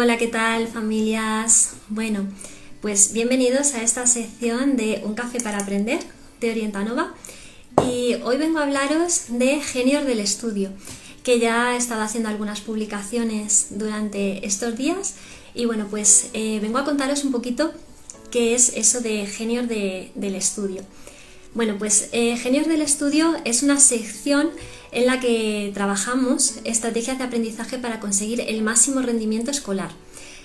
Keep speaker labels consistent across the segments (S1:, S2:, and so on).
S1: Hola, ¿qué tal, familias? Bueno, pues bienvenidos a esta sección de Un café para aprender de Orientanova, y hoy vengo a hablaros de Genios del Estudio, que ya he estado haciendo algunas publicaciones durante estos días y bueno, pues vengo a contaros un poquito qué es eso de Genios del Estudio. Bueno, pues Genios del Estudio es una sección en la que trabajamos estrategias de aprendizaje para conseguir el máximo rendimiento escolar.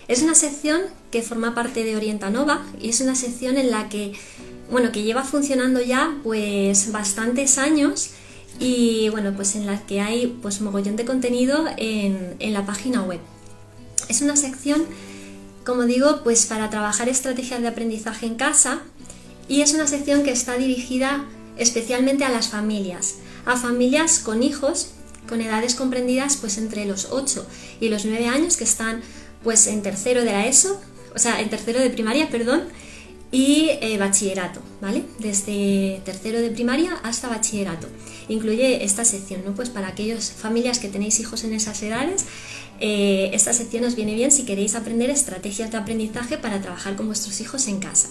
S1: Es una sección que forma parte de Orientanova y es una sección en la que, bueno, que lleva funcionando ya pues bastantes años y bueno, pues en la que hay pues mogollón de contenido en la página web. Es una sección, como digo, pues para trabajar estrategias de aprendizaje en casa. Y es una sección que está dirigida especialmente a las familias con hijos con edades comprendidas pues entre los 8 y los 9 años, que están pues en tercero de la ESO, o sea, en tercero de primaria, perdón, y bachillerato, ¿vale? Desde tercero de primaria hasta bachillerato. Incluye esta sección, ¿no? Pues para aquellas familias que tenéis hijos en esas edades, esta sección os viene bien si queréis aprender estrategias de aprendizaje para trabajar con vuestros hijos en casa.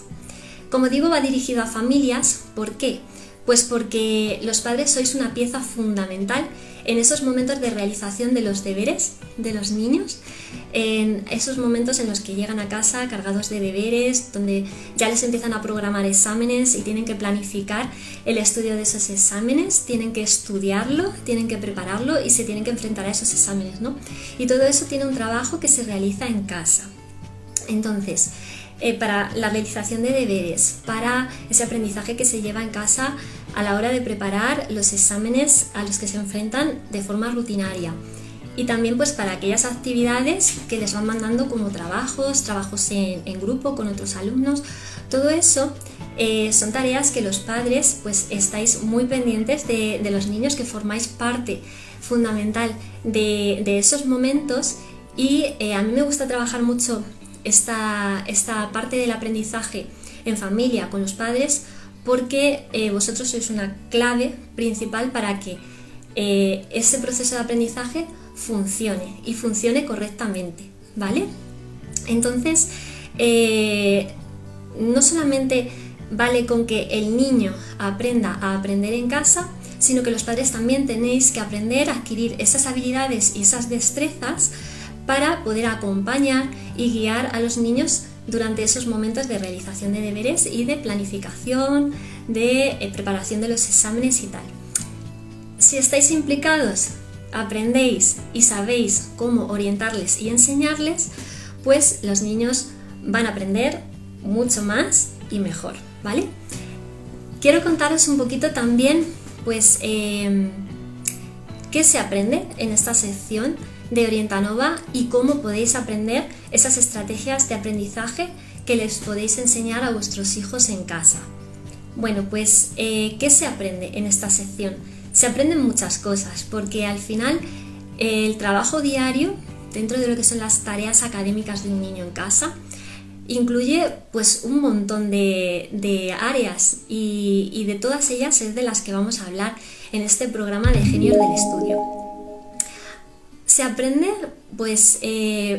S1: Como digo, va dirigido a familias. ¿Por qué? Pues porque los padres sois una pieza fundamental en esos momentos de realización de los deberes de los niños, en esos momentos en los que llegan a casa cargados de deberes, donde ya les empiezan a programar exámenes y tienen que planificar el estudio de esos exámenes, tienen que estudiarlo, tienen que prepararlo y se tienen que enfrentar a esos exámenes, ¿no? Y todo eso tiene un trabajo que se realiza en casa. Entonces, para la realización de deberes, para ese aprendizaje que se lleva en casa a la hora de preparar los exámenes a los que se enfrentan de forma rutinaria, y también pues para aquellas actividades que les van mandando como trabajos en grupo con otros alumnos. Todo eso son tareas que los padres pues estáis muy pendientes de los niños, que formáis parte fundamental de esos momentos, y a mí me gusta trabajar mucho esta parte del aprendizaje en familia con los padres, porque vosotros sois una clave principal para que ese proceso de aprendizaje funcione y funcione correctamente, ¿vale? Entonces, no solamente vale con que el niño aprenda a aprender en casa, sino que los padres también tenéis que aprender a adquirir esas habilidades y esas destrezas para poder acompañar y guiar a los niños durante esos momentos de realización de deberes y de planificación, de preparación de los exámenes y tal. Si estáis implicados, aprendéis y sabéis cómo orientarles y enseñarles, pues los niños van a aprender mucho más y mejor, ¿vale? Quiero contaros un poquito también, pues, qué se aprende en esta sección de Orientanova y cómo podéis aprender esas estrategias de aprendizaje que les podéis enseñar a vuestros hijos en casa. Bueno, pues, ¿qué se aprende en esta sección? Se aprenden muchas cosas, porque al final el trabajo diario, dentro de lo que son las tareas académicas de un niño en casa, incluye pues un montón de áreas, y de todas ellas es de las que vamos a hablar en este programa de Genios del Estudio. Se aprende pues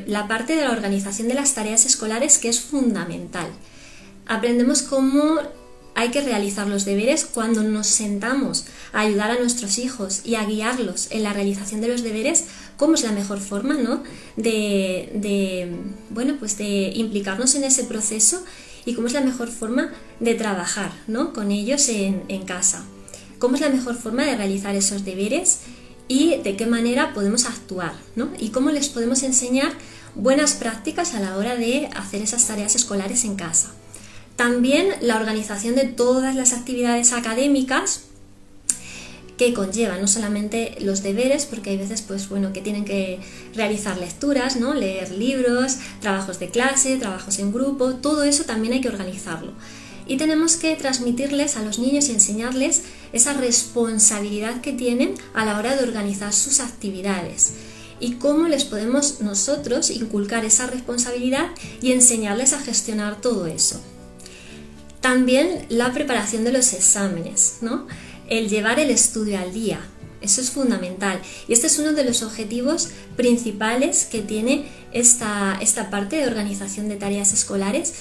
S1: la parte de la organización de las tareas escolares, que es fundamental. Aprendemos cómo hay que realizar los deberes cuando nos sentamos a ayudar a nuestros hijos y a guiarlos en la realización de los deberes, cómo es la mejor forma, ¿no? de implicarnos en ese proceso, y cómo es la mejor forma de trabajar, ¿no? Con ellos en casa. Cómo es la mejor forma de realizar esos deberes y de qué manera podemos actuar, ¿no? Y cómo les podemos enseñar buenas prácticas a la hora de hacer esas tareas escolares en casa. También la organización de todas las actividades académicas que conllevan, no solamente los deberes, porque hay veces pues, bueno, que tienen que realizar lecturas, ¿no? Leer libros, trabajos de clase, trabajos en grupo, todo eso también hay que organizarlo. Y tenemos que transmitirles a los niños y enseñarles esa responsabilidad que tienen a la hora de organizar sus actividades, y cómo les podemos nosotros inculcar esa responsabilidad y enseñarles a gestionar todo eso. También la preparación de los exámenes, ¿no? El llevar el estudio al día. Eso es fundamental. Y este es uno de los objetivos principales que tiene esta parte de organización de tareas escolares,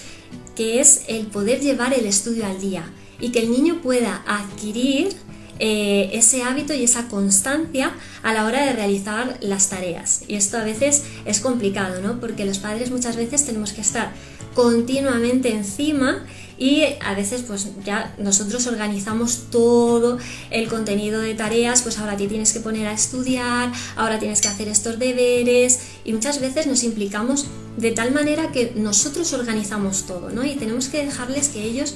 S1: que es el poder llevar el estudio al día y que el niño pueda adquirir ese hábito y esa constancia a la hora de realizar las tareas. Y esto a veces es complicado, ¿no? Porque los padres muchas veces tenemos que estar continuamente encima y a veces pues ya nosotros organizamos todo el contenido de tareas, pues ahora te tienes que poner a estudiar, ahora tienes que hacer estos deberes, y muchas veces nos implicamos de tal manera que nosotros organizamos todo, ¿no? Y tenemos que dejarles que ellos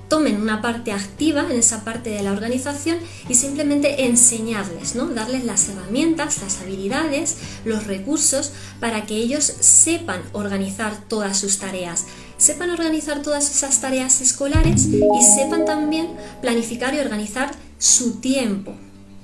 S1: tomen una parte activa en esa parte de la organización y simplemente enseñarles, ¿no? Darles las herramientas, las habilidades, los recursos para que ellos sepan organizar todas sus tareas, sepan organizar todas esas tareas escolares y sepan también planificar y organizar su tiempo.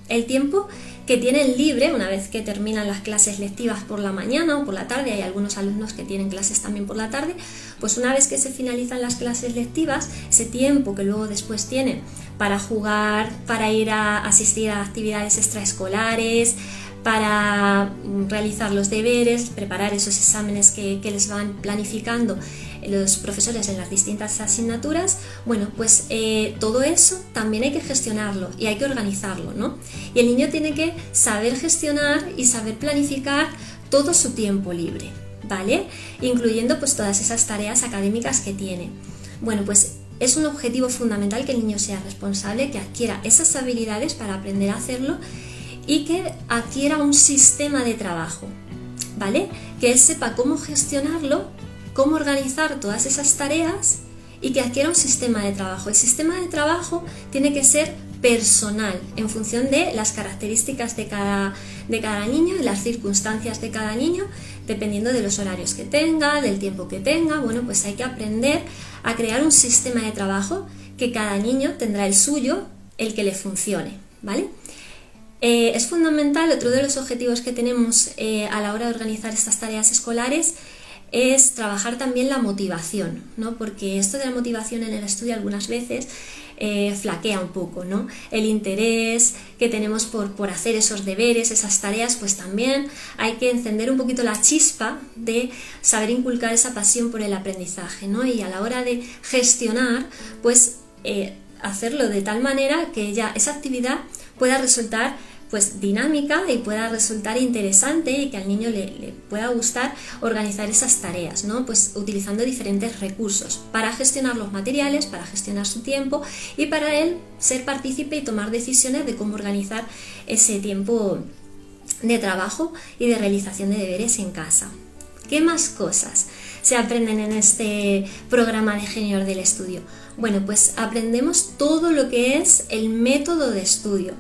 S1: El tiempo que tienen libre una vez que terminan las clases lectivas por la mañana o por la tarde, hay algunos alumnos que tienen clases también por la tarde, pues una vez que se finalizan las clases lectivas, ese tiempo que luego después tienen para jugar, para ir a asistir a actividades extraescolares, para realizar los deberes, preparar esos exámenes que les van planificando los profesores en las distintas asignaturas, bueno, pues todo eso también hay que gestionarlo y hay que organizarlo, ¿no? Y el niño tiene que saber gestionar y saber planificar todo su tiempo libre, ¿vale? Incluyendo pues todas esas tareas académicas que tiene. Bueno, pues es un objetivo fundamental que el niño sea responsable, que adquiera esas habilidades para aprender a hacerlo y que adquiera un sistema de trabajo, ¿vale? Que él sepa cómo gestionarlo, cómo organizar todas esas tareas y que adquiera un sistema de trabajo. El sistema de trabajo tiene que ser personal en función de las características de cada niño y las circunstancias de cada niño, dependiendo de los horarios que tenga, del tiempo que tenga. Bueno, pues hay que aprender a crear un sistema de trabajo que cada niño tendrá el suyo, el que le funcione, ¿vale? Es fundamental, otro de los objetivos que tenemos a la hora de organizar estas tareas escolares es trabajar también la motivación, ¿no? Porque esto de la motivación en el estudio algunas veces flaquea un poco, ¿no? El interés que tenemos por hacer esos deberes, esas tareas, pues también hay que encender un poquito la chispa de saber inculcar esa pasión por el aprendizaje, ¿no? Y a la hora de gestionar, pues hacerlo de tal manera que ya esa actividad pueda resultar pues dinámica y pueda resultar interesante y que al niño le pueda gustar organizar esas tareas, ¿no? Pues utilizando diferentes recursos para gestionar los materiales, para gestionar su tiempo y para él ser partícipe y tomar decisiones de cómo organizar ese tiempo de trabajo y de realización de deberes en casa. ¿Qué más cosas se aprenden en este programa de Genior del Estudio? Bueno, pues aprendemos todo lo que es el método de estudio.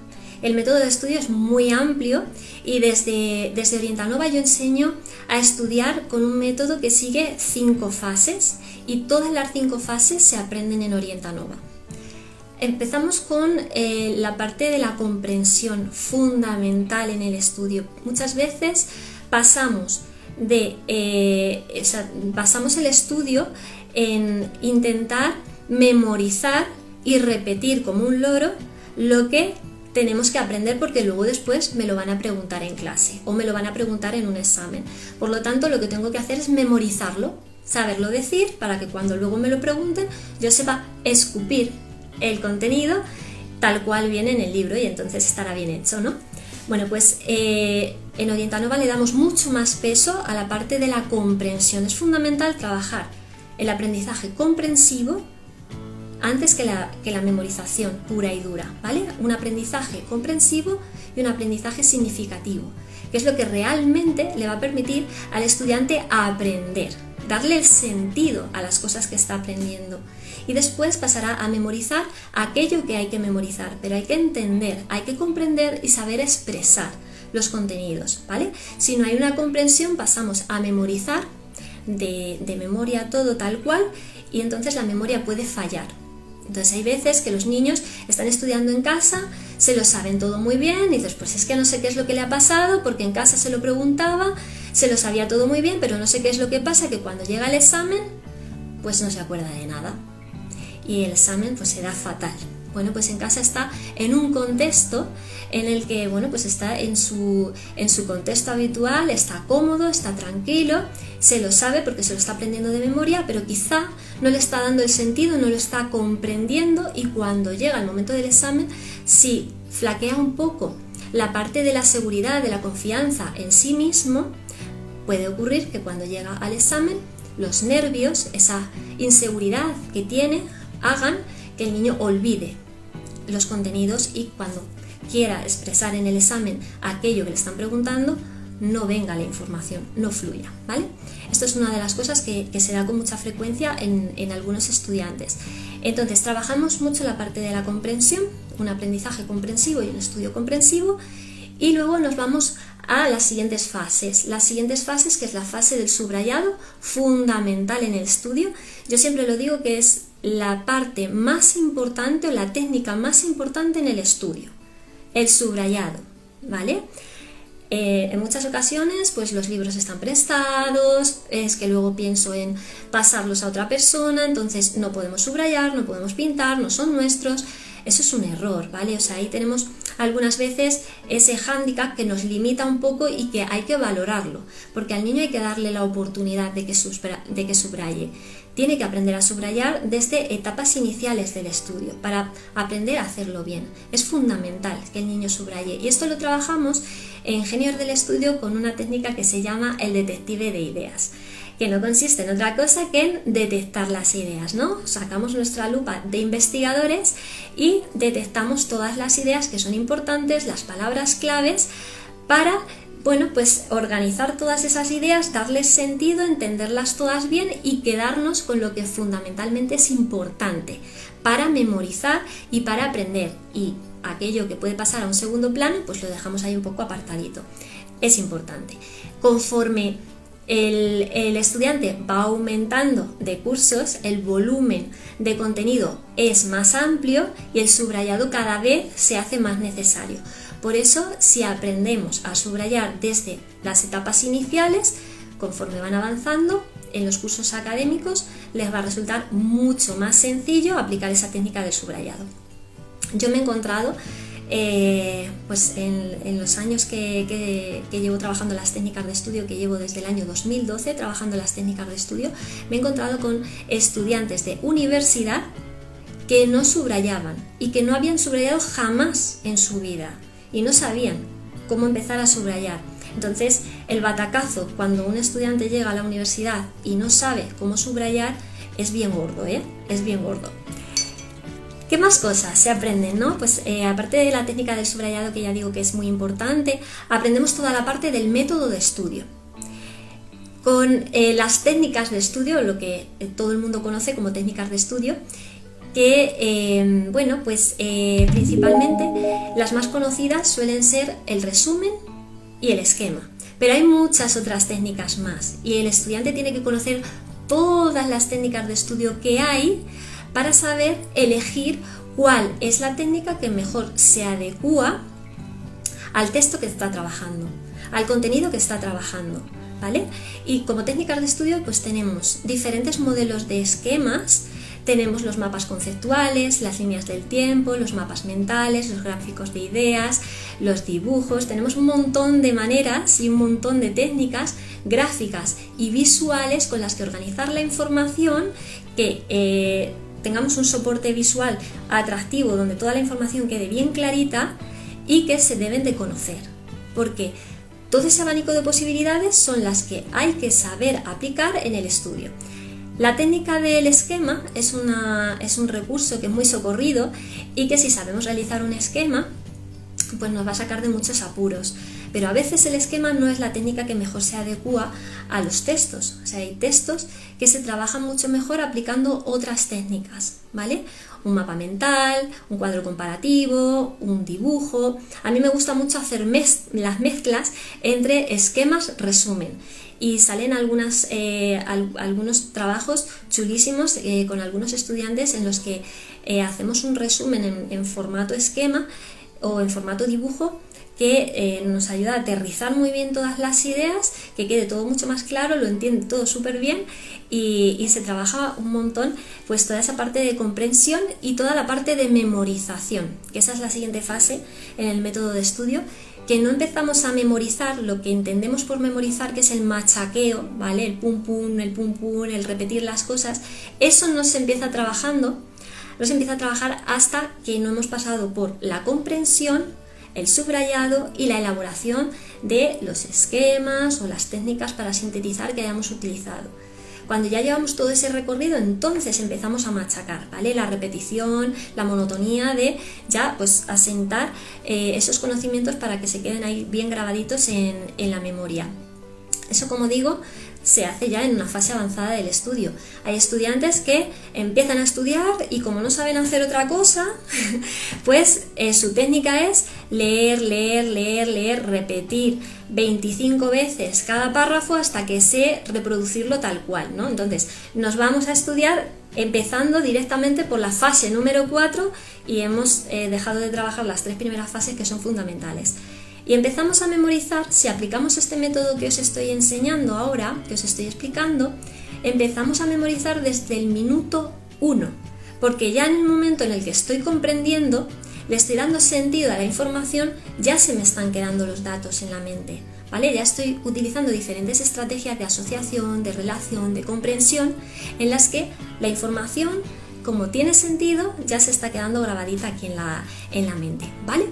S1: El método de estudio es muy amplio y desde Orientanova yo enseño a estudiar con un método que sigue 5 fases y todas las 5 fases se aprenden en Orientanova. Empezamos con la parte de la comprensión fundamental en el estudio. Muchas veces basamos el estudio en intentar memorizar y repetir como un loro lo que tenemos que aprender porque luego después me lo van a preguntar en clase o me lo van a preguntar en un examen. Por lo tanto, lo que tengo que hacer es memorizarlo, saberlo decir para que cuando luego me lo pregunten yo sepa escupir el contenido tal cual viene en el libro y entonces estará bien hecho, ¿no? Bueno, pues en Orientanova le damos mucho más peso a la parte de la comprensión. Es fundamental trabajar el aprendizaje comprensivo antes que la memorización pura y dura, ¿vale? Un aprendizaje comprensivo y un aprendizaje significativo, que es lo que realmente le va a permitir al estudiante aprender, darle el sentido a las cosas que está aprendiendo. Y después pasará a memorizar aquello que hay que memorizar, pero hay que entender, hay que comprender y saber expresar los contenidos, ¿vale? Si no hay una comprensión, pasamos a memorizar de memoria todo tal cual y entonces la memoria puede fallar. Entonces hay veces que los niños están estudiando en casa, se lo saben todo muy bien y dices, pues es que no sé qué es lo que le ha pasado porque en casa se lo preguntaba, se lo sabía todo muy bien, pero no sé qué es lo que pasa, que cuando llega el examen, pues no se acuerda de nada. Y el examen pues será fatal. Bueno, pues en casa está en un contexto en el que, bueno, pues está en su contexto habitual, está cómodo, está tranquilo, se lo sabe porque se lo está aprendiendo de memoria, pero quizá no le está dando el sentido, no lo está comprendiendo, y cuando llega el momento del examen, si flaquea un poco la parte de la seguridad, de la confianza en sí mismo, puede ocurrir que cuando llega al examen, los nervios, esa inseguridad que tiene, hagan que el niño olvide los contenidos, y cuando quiera expresar en el examen aquello que le están preguntando, no venga la información, no fluya, ¿vale? Esto es una de las cosas que se da con mucha frecuencia en algunos estudiantes. Entonces, trabajamos mucho la parte de la comprensión, un aprendizaje comprensivo y un estudio comprensivo, y luego nos vamos a las siguientes fases. Las siguientes fases, que es la fase del subrayado, fundamental en el estudio. Yo siempre lo digo que es la parte más importante o la técnica más importante en el estudio, el subrayado, ¿vale? En muchas ocasiones pues los libros están prestados, es que luego pienso en pasarlos a otra persona, entonces no podemos subrayar, no podemos pintar, no son nuestros. Eso es un error, ¿vale? O sea, ahí tenemos algunas veces ese hándicap que nos limita un poco y que hay que valorarlo, porque al niño hay que darle la oportunidad de que subraye. Tiene que aprender a subrayar desde etapas iniciales del estudio para aprender a hacerlo bien. Es fundamental que el niño subraye, y esto lo trabajamos en Genios del Estudio con una técnica que se llama el detective de ideas, que no consiste en otra cosa que en detectar las ideas, ¿no? Sacamos nuestra lupa de investigadores y detectamos todas las ideas que son importantes, las palabras claves, para, bueno, pues organizar todas esas ideas, darles sentido, entenderlas todas bien y quedarnos con lo que fundamentalmente es importante para memorizar y para aprender, y aquello que puede pasar a un segundo plano pues lo dejamos ahí un poco apartadito. Es importante. Conforme el estudiante va aumentando de cursos, el volumen de contenido es más amplio y el subrayado cada vez se hace más necesario. Por eso, si aprendemos a subrayar desde las etapas iniciales, conforme van avanzando en los cursos académicos, les va a resultar mucho más sencillo aplicar esa técnica del subrayado. Yo me he encontrado pues en los años que llevo trabajando las técnicas de estudio, que llevo desde el año 2012 trabajando las técnicas de estudio, me he encontrado con estudiantes de universidad que no subrayaban y que no habían subrayado jamás en su vida y no sabían cómo empezar a subrayar. Entonces, el batacazo cuando un estudiante llega a la universidad y no sabe cómo subrayar es bien gordo, es bien gordo. ¿Qué más cosas se aprenden, no? Pues aparte de la técnica del subrayado, que ya digo que es muy importante, aprendemos toda la parte del método de estudio. Con las técnicas de estudio, lo que todo el mundo conoce como técnicas de estudio, que bueno, pues principalmente las más conocidas suelen ser el resumen y el esquema. Pero hay muchas otras técnicas más y el estudiante tiene que conocer todas las técnicas de estudio que hay para saber elegir cuál es la técnica que mejor se adecúa al texto que está trabajando, al contenido que está trabajando, ¿vale? Y como técnicas de estudio pues tenemos diferentes modelos de esquemas. Tenemos los mapas conceptuales, las líneas del tiempo, los mapas mentales, los gráficos de ideas, los dibujos. Tenemos un montón de maneras y un montón de técnicas gráficas y visuales con las que organizar la información, que tengamos un soporte visual atractivo donde toda la información quede bien clarita y que se deben de conocer. Porque todo ese abanico de posibilidades son las que hay que saber aplicar en el estudio. La técnica del esquema es un recurso que es muy socorrido y que si sabemos realizar un esquema, pues nos va a sacar de muchos apuros. Pero a veces el esquema no es la técnica que mejor se adecúa a los textos. O sea, hay textos que se trabajan mucho mejor aplicando otras técnicas, ¿vale? Un mapa mental, un cuadro comparativo, un dibujo. A mí me gusta mucho hacer las mezclas entre esquemas, resumen. Y salen algunos trabajos chulísimos con algunos estudiantes en los que hacemos un resumen en formato esquema o en formato dibujo que nos ayuda a aterrizar muy bien todas las ideas, que quede todo mucho más claro, lo entiende todo súper bien y se trabaja un montón pues toda esa parte de comprensión y toda la parte de memorización, que esa es la siguiente fase en el método de estudio, que no empezamos a memorizar lo que entendemos por memorizar, que es el machaqueo, ¿vale? El pum pum, el repetir las cosas. Eso no se empieza trabajando, no se empieza a trabajar hasta que no hemos pasado por la comprensión, el subrayado y la elaboración de los esquemas o las técnicas para sintetizar que hayamos utilizado. Cuando ya llevamos todo ese recorrido, entonces empezamos a machacar, ¿vale? La repetición, la monotonía de ya pues asentar esos conocimientos para que se queden ahí bien grabaditos en la memoria. Eso, como digo, se hace ya en una fase avanzada del estudio. Hay estudiantes que empiezan a estudiar y como no saben hacer otra cosa, pues su técnica es leer, repetir 25 veces cada párrafo hasta que sé reproducirlo tal cual, ¿no? Entonces, nos vamos a estudiar empezando directamente por la fase número 4 y hemos dejado de trabajar las 3 primeras fases que son fundamentales. Y empezamos a memorizar, si aplicamos este método que os estoy enseñando ahora, que os estoy explicando, empezamos a memorizar desde el minuto 1, porque ya en el momento en el que estoy comprendiendo, le estoy dando sentido a la información, ya se me están quedando los datos en la mente, ¿vale? Ya estoy utilizando diferentes estrategias de asociación, de relación, de comprensión, en las que la información, como tiene sentido, ya se está quedando grabadita aquí en la mente, ¿vale?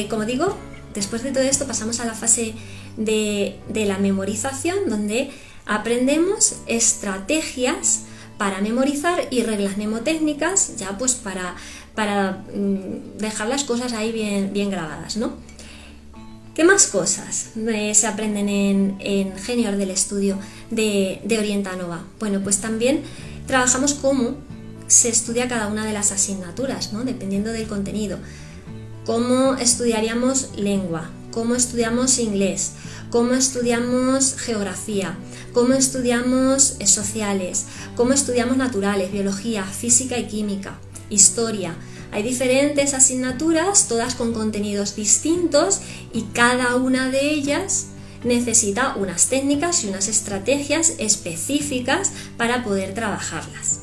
S1: Como digo, después de todo esto pasamos a la fase de la memorización, donde aprendemos estrategias para memorizar y reglas mnemotécnicas, ya pues para dejar las cosas ahí bien grabadas, ¿no? ¿Qué más cosas se aprenden en Genior del estudio de Orientanova? Bueno, pues también trabajamos cómo se estudia cada una de las asignaturas, ¿no? Dependiendo del contenido. Cómo estudiaríamos lengua, cómo estudiamos inglés, cómo estudiamos geografía, cómo estudiamos sociales, cómo estudiamos naturales, biología, física y química, historia. Hay diferentes asignaturas, todas con contenidos distintos y cada una de ellas necesita unas técnicas y unas estrategias específicas para poder trabajarlas.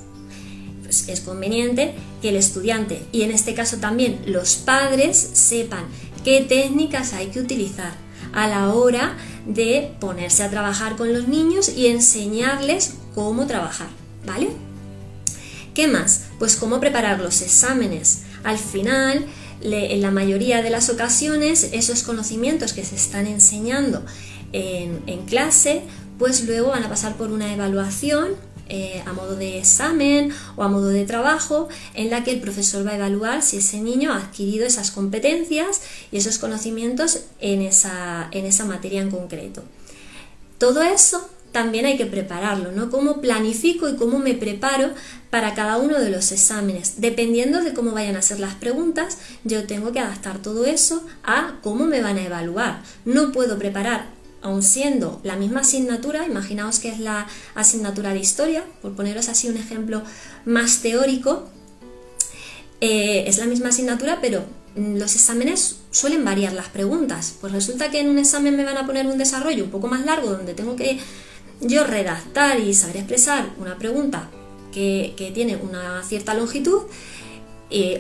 S1: Pues es conveniente que el estudiante, y en este caso también los padres, sepan qué técnicas hay que utilizar a la hora de ponerse a trabajar con los niños y enseñarles cómo trabajar, ¿vale? ¿Qué más? Pues cómo preparar los exámenes. Al final, en la mayoría de las ocasiones, esos conocimientos que se están enseñando en clase, pues luego van a pasar por una evaluación a modo de examen o a modo de trabajo, en la que el profesor va a evaluar si ese niño ha adquirido esas competencias y esos conocimientos en esa materia en concreto. Todo eso también hay que prepararlo, ¿no? Cómo planifico y cómo me preparo para cada uno de los exámenes. Dependiendo de cómo vayan a ser las preguntas, yo tengo que adaptar todo eso a cómo me van a evaluar. No puedo preparar, aun siendo la misma asignatura, imaginaos que es la asignatura de historia, por poneros así un ejemplo más teórico, es la misma asignatura, pero los exámenes suelen variar las preguntas. Pues resulta que en un examen me van a poner un desarrollo un poco más largo, donde tengo que yo redactar y saber expresar una pregunta que tiene una cierta longitud.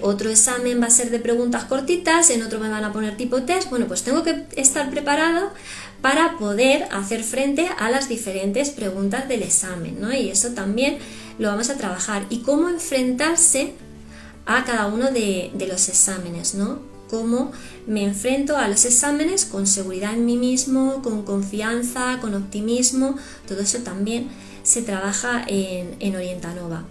S1: Otro examen va a ser de preguntas cortitas, en otro me van a poner tipo test. Bueno, pues tengo que estar preparado para poder hacer frente a las diferentes preguntas del examen, ¿no? Y eso también lo vamos a trabajar. Y cómo enfrentarse a cada uno de los exámenes, ¿no? Cómo me enfrento a los exámenes con seguridad en mí mismo, con confianza, con optimismo. Todo eso también se trabaja en Orientanova.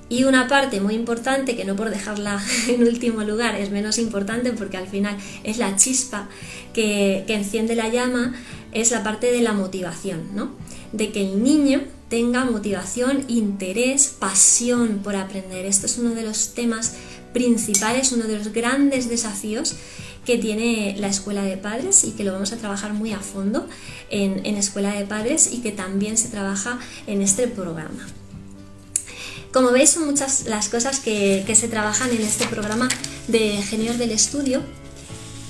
S1: Y una parte muy importante, que no por dejarla en último lugar es menos importante, porque al final es la chispa que enciende la llama, es la parte de la motivación, ¿no? De que el niño tenga motivación, interés, pasión por aprender. Esto es uno de los temas principales, uno de los grandes desafíos que tiene la Escuela de Padres, y que lo vamos a trabajar muy a fondo en Escuela de Padres, y que también se trabaja en este programa. Como veis, son muchas las cosas que se trabajan en este programa de Genior del estudio,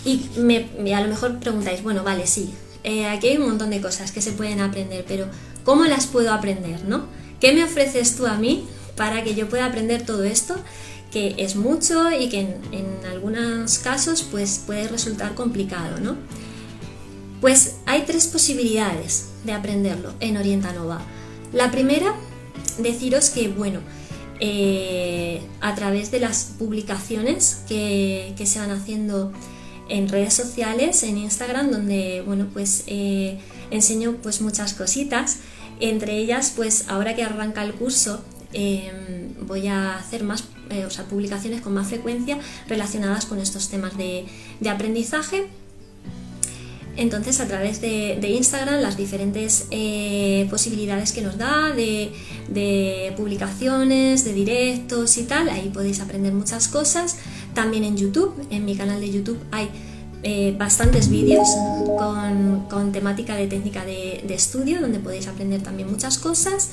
S1: Y a lo mejor preguntáis, bueno, vale, sí, aquí hay un montón de cosas que se pueden aprender, pero ¿cómo las puedo aprender, no? ¿Qué me ofreces tú a mí para que yo pueda aprender todo esto? Que es mucho y que en algunos casos pues puede resultar complicado, ¿no? Pues hay 3 posibilidades de aprenderlo en Orientanova. La primera, deciros que, bueno, a través de las publicaciones que se van haciendo en redes sociales, en Instagram, donde, bueno, pues enseño pues muchas cositas. Entre ellas, pues ahora que arranca el curso, voy a hacer más publicaciones con más frecuencia relacionadas con estos temas de aprendizaje. Entonces, a través de Instagram, las diferentes posibilidades que nos da de publicaciones, de directos y tal, ahí podéis aprender muchas cosas. También en YouTube, en mi canal de YouTube hay bastantes vídeos con temática de técnica de estudio, donde podéis aprender también muchas cosas.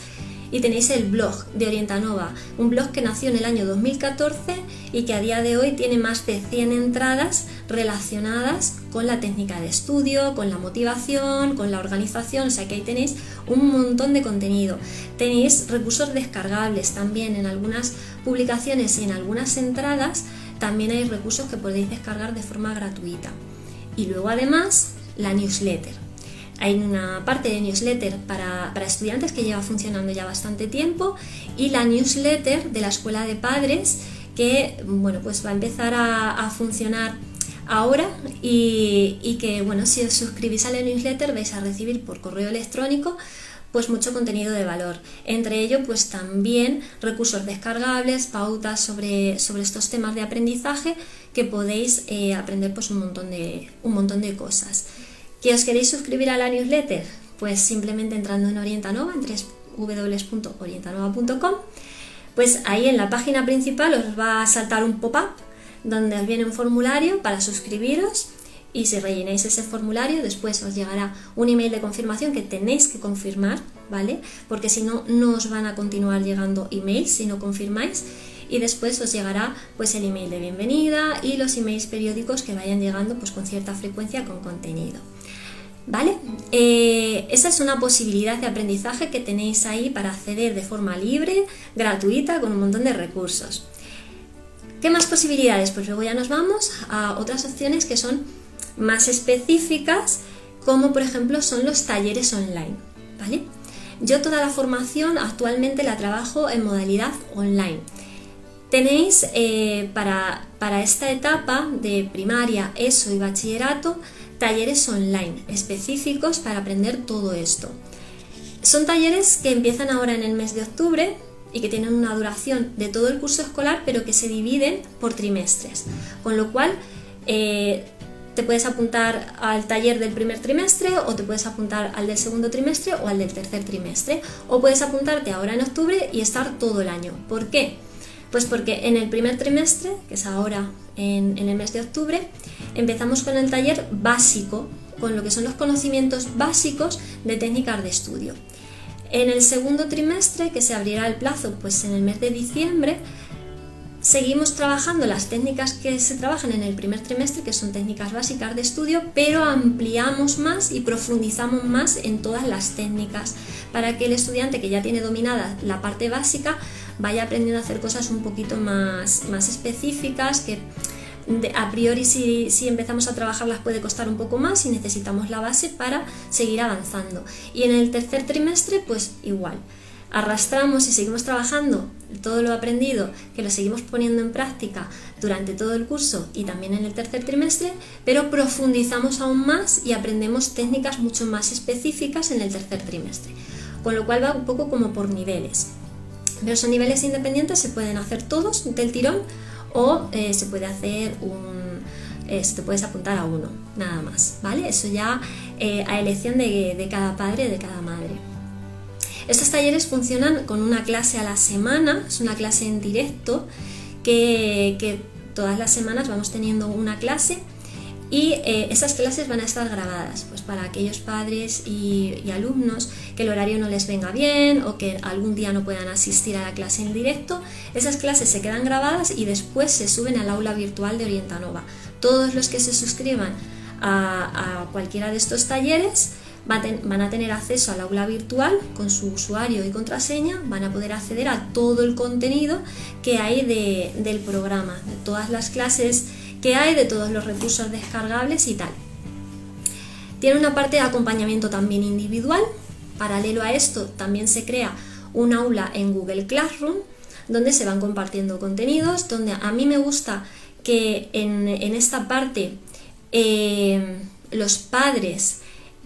S1: Y tenéis el blog de Orientanova, un blog que nació en el año 2014 y que a día de hoy tiene más de 100 entradas relacionadas con la técnica de estudio, con la motivación, con la organización, o sea que ahí tenéis un montón de contenido. Tenéis recursos descargables también en algunas publicaciones y en algunas entradas, también hay recursos que podéis descargar de forma gratuita. Y luego además la newsletter. Hay una parte de newsletter para estudiantes que lleva funcionando ya bastante tiempo, y la newsletter de la Escuela de Padres que, bueno, pues va a empezar a funcionar ahora y que, bueno, si os suscribís a la newsletter vais a recibir por correo electrónico pues mucho contenido de valor. Entre ello, pues también recursos descargables, pautas sobre estos temas de aprendizaje que podéis aprender pues un montón de cosas. ¿Que os queréis suscribir a la newsletter? Pues simplemente entrando en Orientanova, en www.orientanova.com, pues ahí en la página principal os va a saltar un pop-up donde os viene un formulario para suscribiros, y si rellenáis ese formulario después os llegará un email de confirmación que tenéis que confirmar, ¿vale? Porque si no, no os van a continuar llegando emails si no confirmáis, y después os llegará pues el email de bienvenida y los emails periódicos que vayan llegando pues con cierta frecuencia con contenido. ¿Vale? Esa es una posibilidad de aprendizaje que tenéis ahí para acceder de forma libre, gratuita, con un montón de recursos. ¿Qué más posibilidades? Pues luego ya nos vamos a otras opciones que son más específicas, como por ejemplo son los talleres online, ¿vale? Yo toda la formación actualmente la trabajo en modalidad online. Tenéis para esta etapa de primaria, ESO y bachillerato, talleres online específicos para aprender todo esto. Son talleres que empiezan ahora en el mes de octubre y que tienen una duración de todo el curso escolar, pero que se dividen por trimestres, con lo cual te puedes apuntar al taller del primer trimestre, o te puedes apuntar al del segundo trimestre o al del tercer trimestre, o puedes apuntarte ahora en octubre y estar todo el año. ¿Por qué? Pues porque en el primer trimestre, que es ahora en el mes de octubre, empezamos con el taller básico, con lo que son los conocimientos básicos de técnicas de estudio. En el segundo trimestre, que se abrirá el plazo pues en el mes de diciembre, seguimos trabajando las técnicas que se trabajan en el primer trimestre, que son técnicas básicas de estudio, pero ampliamos más y profundizamos más en todas las técnicas para que el estudiante que ya tiene dominada la parte básica vaya aprendiendo a hacer cosas un poquito más específicas, que a priori si empezamos a trabajarlas puede costar un poco más y necesitamos la base para seguir avanzando. Y en el tercer trimestre pues igual, arrastramos y seguimos trabajando todo lo aprendido, que lo seguimos poniendo en práctica durante todo el curso y también en el tercer trimestre, pero profundizamos aún más y aprendemos técnicas mucho más específicas en el tercer trimestre, con lo cual va un poco como por niveles. Pero son niveles independientes, se pueden hacer todos del tirón, o se puede hacer te puedes apuntar a uno, nada más, ¿vale? Eso ya a elección de cada padre, de cada madre. Estos talleres funcionan con una clase a la semana, es una clase en directo que todas las semanas vamos teniendo una clase, y esas clases van a estar grabadas, pues para aquellos padres y alumnos que el horario no les venga bien o que algún día no puedan asistir a la clase en directo. Esas clases se quedan grabadas y después se suben al aula virtual de Orientanova. Todos los que se suscriban a cualquiera de estos talleres van a tener acceso al aula virtual con su usuario y contraseña, van a poder acceder a todo el contenido que hay del programa, de todas las clases que hay, de todos los recursos descargables y tal. Tiene una parte de acompañamiento también individual. Paralelo a esto también se crea un aula en Google Classroom donde se van compartiendo contenidos, donde a mí me gusta que en esta parte los padres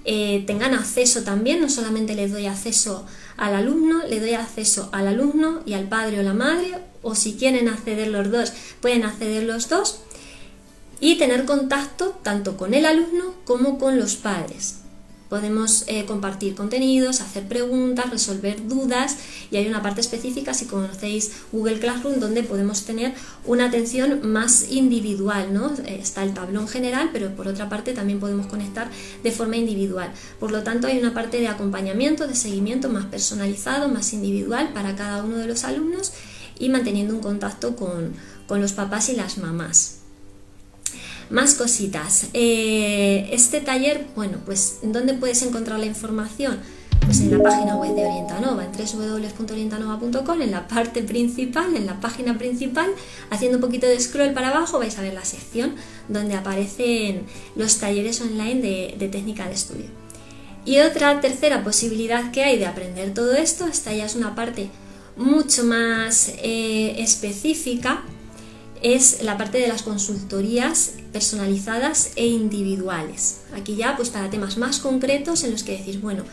S1: tengan acceso también. No solamente les doy acceso al alumno, le doy acceso al alumno y al padre o la madre, o si quieren acceder los dos, pueden acceder los dos, y tener contacto tanto con el alumno como con los padres. Podemos compartir contenidos, hacer preguntas, resolver dudas, y hay una parte específica, si conocéis Google Classroom, donde podemos tener una atención más individual, ¿no? Está el tablón general, pero por otra parte también podemos conectar de forma individual. Por lo tanto, hay una parte de acompañamiento, de seguimiento más personalizado, más individual para cada uno de los alumnos, y manteniendo un contacto con los papás y las mamás. Más cositas. Este taller, bueno, pues ¿dónde puedes encontrar la información? Pues en la página web de Orientanova, en www.orientanova.com, en la parte principal, en la página principal, haciendo un poquito de scroll para abajo vais a ver la sección donde aparecen los talleres online de técnica de estudio. Y otra tercera posibilidad que hay de aprender todo esto, esta ya es una parte mucho más específica, es la parte de las consultorías personalizadas e individuales. Aquí ya pues para temas más concretos en los que decís, bueno,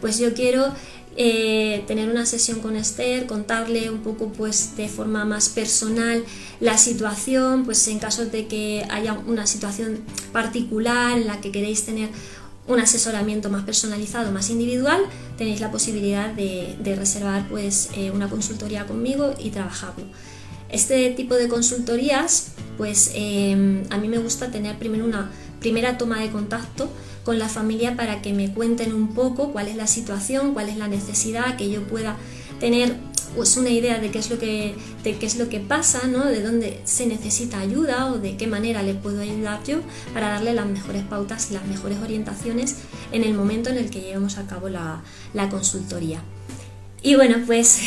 S1: pues yo quiero tener una sesión con Esther, contarle un poco pues de forma más personal la situación, pues en caso de que haya una situación particular en la que queréis tener un asesoramiento más personalizado, más individual, tenéis la posibilidad de reservar pues una consultoría conmigo y trabajarlo. Este tipo de consultorías, pues a mí me gusta tener primero una primera toma de contacto con la familia para que me cuenten un poco cuál es la situación, cuál es la necesidad, que yo pueda tener pues una idea de qué es lo que pasa, ¿no? De dónde se necesita ayuda o de qué manera le puedo ayudar yo para darle las mejores pautas y las mejores orientaciones en el momento en el que llevemos a cabo la consultoría. Y bueno, pues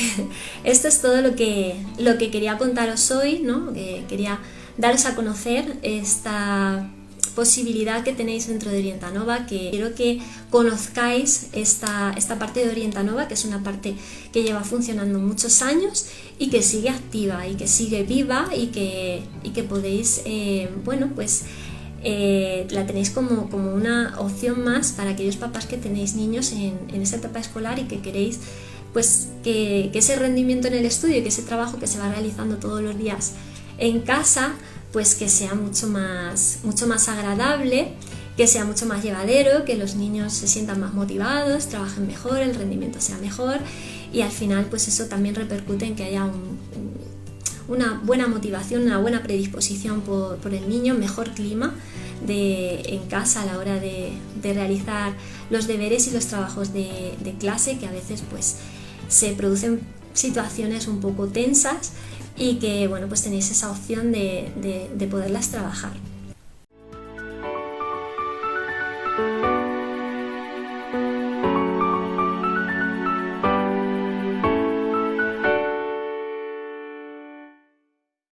S1: esto es todo lo que quería contaros hoy, ¿no? Quería daros a conocer esta posibilidad que tenéis dentro de Orientanova, que quiero que conozcáis esta parte de Orientanova, que es una parte que lleva funcionando muchos años y que sigue activa y que sigue viva y que podéis, bueno, pues la tenéis como una opción más para aquellos papás que tenéis niños en esta etapa escolar y que queréis pues que ese rendimiento en el estudio y que ese trabajo que se va realizando todos los días en casa pues que sea mucho más agradable, que sea mucho más llevadero, que los niños se sientan más motivados, trabajen mejor, el rendimiento sea mejor, y al final pues eso también repercute en que haya una buena motivación, una buena predisposición por el niño, mejor clima en casa a la hora de realizar los deberes y los trabajos de clase, que a veces pues se producen situaciones un poco tensas y que bueno, pues tenéis esa opción de poderlas trabajar.